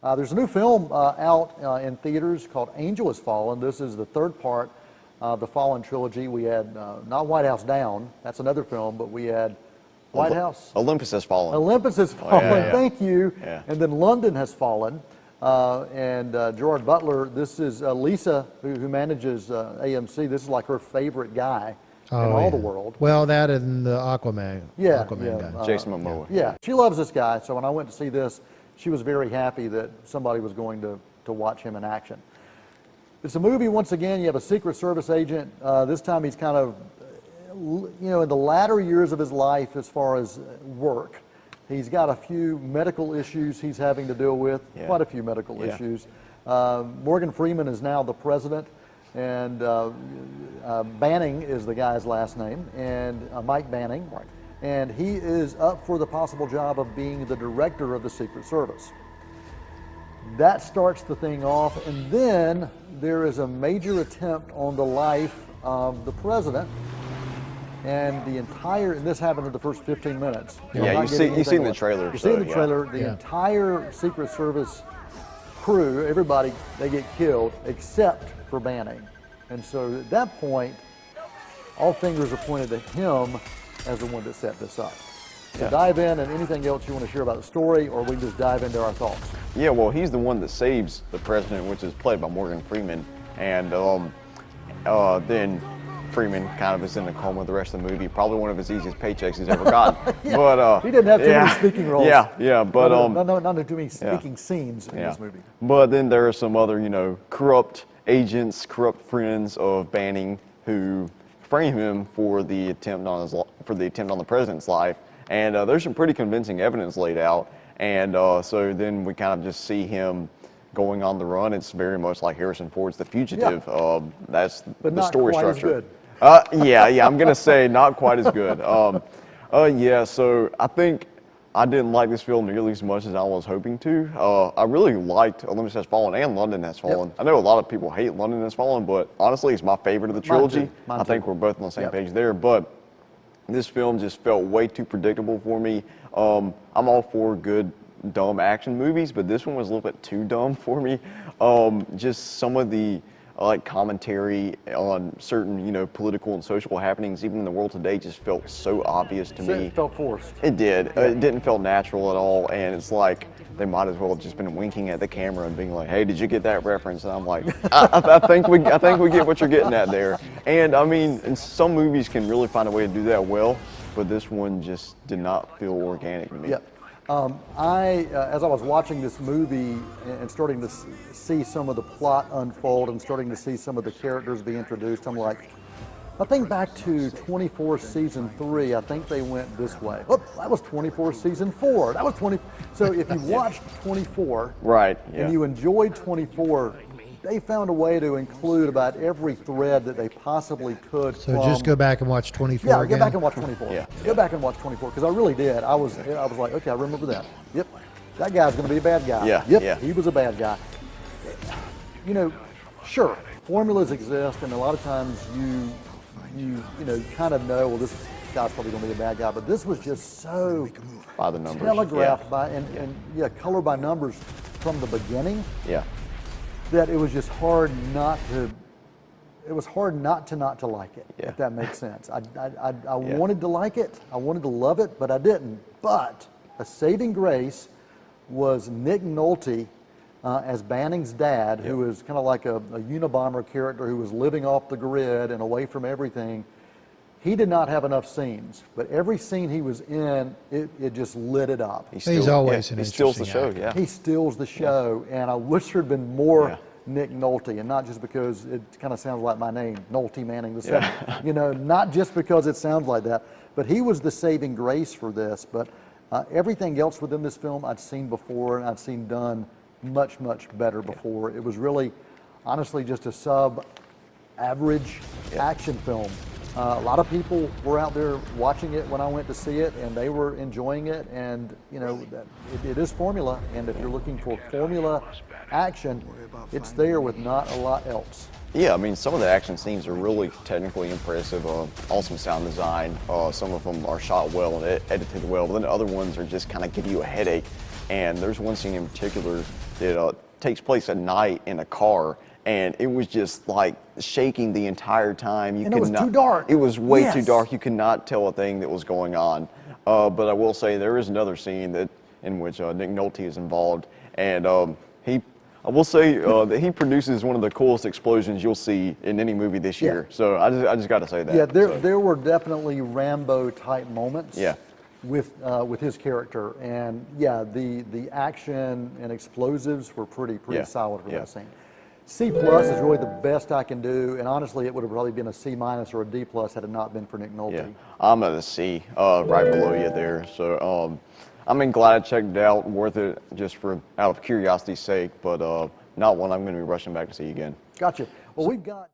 There's a new film out in theaters called Angel Has Fallen. This is the third part of the Fallen trilogy. We had not White House Down, that's another film, but we had White House. Olympus Has Fallen. Olympus Has Fallen, thank you. Yeah. And then London Has Fallen. And Gerard Butler, this is Lisa, who manages AMC. This is like her favorite guy in all the world. Well, that and the Aquaman. Yeah, Aquaman guy. Jason Momoa. Yeah, she loves this guy. So when I went to see this, she was very happy that somebody was going to watch him in action. It's a movie, once again, you have a Secret Service agent. This time he's kind of, in the latter years of his life as far as work. He's got a few medical issues he's having to deal with, quite a few medical issues. Morgan Freeman is now the president, and Banning is the guy's last name, and Mike Banning. Right. And he is up for the possible job of being the director of the Secret Service. That starts the thing off, and then there is a major attempt on the life of the president, and this happened in the first 15 minutes. You've seen the trailer. You've seen the trailer. The entire Secret Service crew, everybody, they get killed except for Banning. And so at that point, all fingers are pointed to him as the one that set this up. So dive in, and anything else you want to share about the story, or we can just dive into our thoughts. Yeah, well, he's the one that saves the president, which is played by Morgan Freeman, and then Freeman kind of is in a coma the rest of the movie. Probably one of his easiest paychecks he's ever gotten. But he didn't have too many speaking roles. But not too many speaking scenes in this movie. But then there are some other, corrupt agents, corrupt friends of Banning who frame him for the attempt on the president's life. And there's some pretty convincing evidence laid out. And so then we kind of just see him going on the run. It's very much like Harrison Ford's The Fugitive. That's the story structure. But not quite as good. I'm going to say not quite as good. So I think I didn't like this film nearly as much as I was hoping to. I really liked Olympus Has Fallen and London Has Fallen. I know a lot of people hate London Has Fallen, but honestly, it's my favorite of the trilogy. Mine I think we're both on the same page there. But this film just felt way too predictable for me. I'm all for good, dumb action movies, but this one was a little bit too dumb for me. Just some of the commentary on certain, political and social happenings, even in the world today, just felt so obvious to me. It felt forced. It did. It didn't feel natural at all, and it's like they might as well have just been winking at the camera and being like, "Hey, did you get that reference?" And I'm like, I think we get what you're getting at there. And I mean, and some movies can really find a way to do that well, but this one just did not feel organic to me. As I was watching this movie and starting to see some of the plot unfold and starting to see some of the characters be introduced, I'm like, I think back to 24 season 3, I think they went this way. Oh, that was 24 season 4. That was 20. So if you watched 24 and you enjoyed 24, they found a way to include about every thread that they possibly could. So just go back and watch 24 again? Go back and watch 24. Go back and watch 24, because I really did. I was like, okay, I remember that. Yep, that guy's going to be a bad guy. He was a bad guy. Sure, formulas exist, and a lot of times you kind of know, well, this guy's probably going to be a bad guy, but this was just so by the numbers, telegraphed by and color by numbers from the beginning. That it was just hard not to. It was hard not to like it. If that makes sense. I wanted to like it. I wanted to love it, but I didn't. But a saving grace was Nick Nolte as Banning's dad, who was kind of like a Unabomber character who was living off the grid and away from everything. He did not have enough scenes, but every scene he was in, it just lit it up. He's always an interesting He steals the show, actor. He steals the show, and I wish there had been more Nick Nolte, and not just because it kind of sounds like my name, Nolte Manning the second. Not just because it sounds like that, but he was the saving grace for this. But everything else within this film I'd seen before, and I'd seen done much, much better before. It was really, honestly, just a sub-average action film. A lot of people were out there watching it when I went to see it, and they were enjoying it. And it is formula, and if you're looking for formula action, it's there with not a lot else. Yeah, I mean, some of the action scenes are really technically impressive. Awesome sound design. Some of them are shot well and edited well, but then other ones are just kind of give you a headache. And there's one scene in particular that takes place at night in a car, and it was just like shaking the entire time. And it was too dark. It was way too Yes. dark. You could not tell a thing that was going on. But I will say there is another scene in which Nick Nolte is involved, and I will say that he produces one of the coolest explosions you'll see in any movie this year. So I just got to say that. Yeah, there were definitely Rambo type moments. Yeah. With his character, and yeah, the action and explosives were pretty Yeah. solid for Yeah. that scene. C plus is really the best I can do, and honestly, it would have probably been a C minus or a D plus had it not been for Nick Nolte. Yeah, I'm at a C, right below you there. So I mean, glad I checked it out. Worth it just out of curiosity's sake, but not one I'm going to be rushing back to see again. Gotcha. Well, we've got.